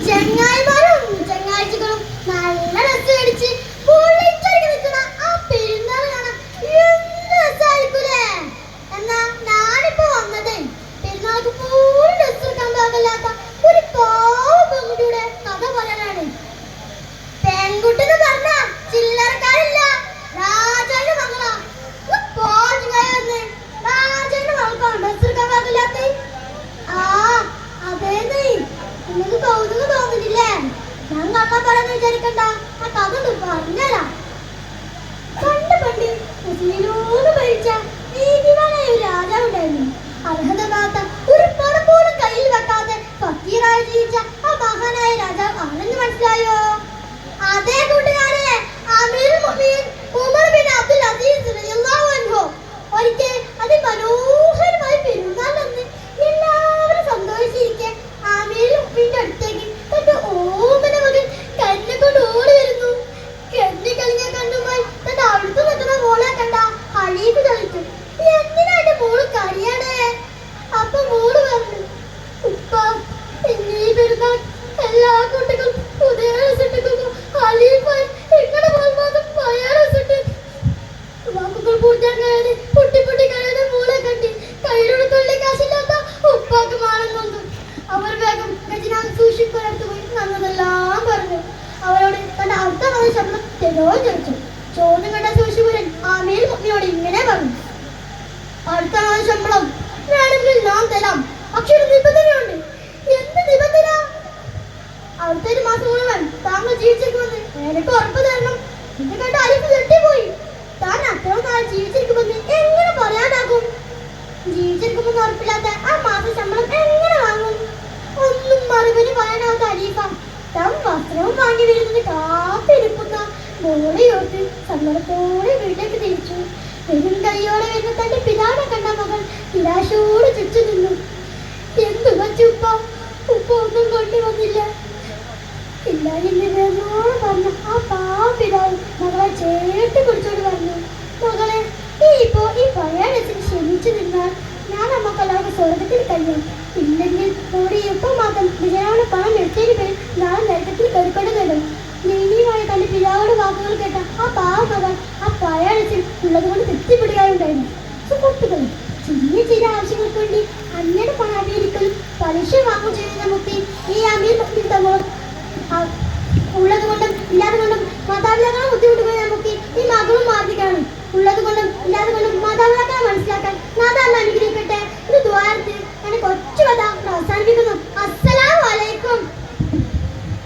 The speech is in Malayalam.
ചെങ്ങായിമാരും ചങ്ങാഴ്ചകളും നല്ല രസം അടിച്ച് പൊള്ളിച്ചടിക്ക് നിൽക്കുന്ന ആ പെരുന്നാൾ കാണാൻ എന്ത് രസമായിരിക്കൂലേ. എന്നാ ഞാനിപ്പോ വന്നതേ പെരുന്നാൾക്ക് പോലും ഡ്രസ് എടുക്കാൻ പാകില്ലാത്ത ഒരു പാവ പെൺകുട്ടിയുടെ കഥ പറയാനാണ്. പെൺകുട്ടി എന്ന് പറഞ്ഞ ചില്ലറക്കാരില്ല, രാജാവിന്റെ മകളാ. രാജാവിന്റെ മകൾക്കാണ് ഡ്രസ് എടുക്കാൻ പാകില്ലാത്ത. ആ അതേന്നേ, നിങ്ങൾക്ക് കൗതുകം തോന്നുന്നില്ലേ? ഞാൻ കള്ളം പറയാന്ന് വിചാരിക്കണ്ട, ആ കഥ പറഞ്ഞുതരാം. പണ്ട് പണ്ട് മുസ്ലിമോട് ഭരിച്ച നീതിമാനായ ഒരു രാജാവുണ്ടായിരുന്നു. അർഹതമാത്ത ഒരു പണം പോലും കയ്യിൽ വെക്കാതെ ഫക്കീറായി ജീവിച്ച ആ മഹാനായ രാജാവ് ആണെന്ന് മനസ്സിലായോ? അതേ കൂട്ടുകാരെ, അമീറുൽ മുഅ്മിനീൻ ഉമർ ബിൻ അബ്ദുൽ അസീസ് റളിയല്ലാഹു അൻഹു ഒരിക്കൽ അതിമനോഹരമായ പെരുന്നാളന്ന് എല്ലാവരും സന്തോഷിച്ചിരിക്കെ അമീറുൽ മുഅ്മിനീന്റെ അടുത്തേക്ക് തന്റെ ഓമന മകൻ കണ്ണിക്കൊണ്ട് ഓടി വരുന്നു. കണ്ണി കളിക്കാൻ കണ്ണുമായി തന്റെ അടുത്ത് നിൽക്കുന്ന മോളെ കണ്ട ഖലീഫ ചോദിച്ചു, എന്തിനാ എന്റെ മോള് കരയാണേ? അപ്പൊ മോള് പറഞ്ഞു, ഉപ്പ ഈ പെരുന്നാൾ എല്ലാ കുട്ടികളും പുതിയ ഡ്രസ് ഇട്ടിരിക്കുന്നു. ഖലീഫ എങ്ങനെ മാത്രം പഴയ ഡ്രസ് ഇട്ട് വാക്കുകൾ പൂട്ടാൻ കഴിയാതെ പൊട്ടി പൊട്ടി കഴിയുന്ന മോളെ കണ്ടി കയ്യിലുള്ള തുള്ളി കാശില്ലാത്ത ഉപ്പാക്ക് മാണെന്നു. അവർ വേഗം ഖജനാവ് സൂക്ഷിപ്പുറത്ത് പോയി നന്നതെല്ലാം പറഞ്ഞു. അവരോട് തന്റെ അടുത്ത മാസം ശമ്പളം തരുമോ ചോദിച്ചു. ചോദ്യം കണ്ട സൂക്ഷിപ്പുരൻ അമീറുൽ മുഅ്മിനീനോട് ഇങ്ങനെ പറഞ്ഞു, അടുത്ത മാസം ശമ്പളം വേണമെങ്കിൽ ഞാൻ തരാം, പക്ഷെ ഒരു നിബന്ധനയുണ്ട്. എന്ത് നിബന്ധന? അടുത്ത ഒരു മാസം മുഴുവൻ താങ്കൾ ജീവിച്ചിരിക്കുമെന്ന് എനിക്ക് ഉറപ്പ് തരണം. ഇത് കേട്ട് അലിഫ് ഞെട്ടിപ്പോയി. താൻ അത്രയും നാൾ ജീവിച്ചിരിക്കുമെന്ന് എങ്ങനെ പറയാനാകും? ജീവിച്ചിരിക്കുമെന്ന് ഉറപ്പില്ലാത്ത ആ മാസം ശമ്പളം എങ്ങനെ വാങ്ങും? ഒന്നും മറുപടി പറയാനാവാത്ത ഖലീഫ താൻ വസ്ത്രവും വാങ്ങി വരുന്നത് കാത്തിരിക്കുന്ന മോളെയോർത്ത് സങ്കടത്തോടെ വീട്ടിലേക്ക് തിരിച്ചു. വെറും കൈയോടെ വരുന്ന തന്റെ പിതാവിനെ കണ്ട മകൾ നിരാശയോടെ ചുറ്റു നിന്നു. എന്തു പറ്റി ഉപ്പ? ഉപ്പ ഒന്നും കൊണ്ടുവന്നില്ല. ഇല്ല എന്ന് വേഗോടെ പറഞ്ഞ ആ പാവ പിതാവ് മകളെ ചേർത്ത് പിടിച്ചോട് പറഞ്ഞു, മകളെ നീ ഇപ്പോ ഈ പഴയ ഡ്രസ്സിൽ ക്ഷമിച്ചു നിന്നാൽ ഞാൻ നമുക്കെല്ലാവർക്കും സ്വർഗത്തിൽ കഴിയും. ഇല്ലെങ്കിൽ കൂടി ഇപ്പൊ മാത്രം വിജയനാണ് പണം എടുത്തതിന് പേര് നാളെ നരകത്തിൽ കരുക്കൊണ്ടു. നീതിയുമായ തന്റെ പിതാവോട് വാക്കുകൾ കേട്ട ആ പാവ മകൾ ആ പഴയ ഡ്രസ്സിൽ ഉള്ളത് കൊണ്ട് തെറ്റിപ്പിടുകയുണ്ടായിരുന്നു. സുഹൃത്തുക്കളും ചെറിയ ചില ആവശ്യങ്ങൾക്ക് വേണ്ടി അന്യയുടെ പണം അഭിനയിക്കലും പലിശ വാങ്ങും ചെയ്യുന്ന മുക്തി ഈ അമീർ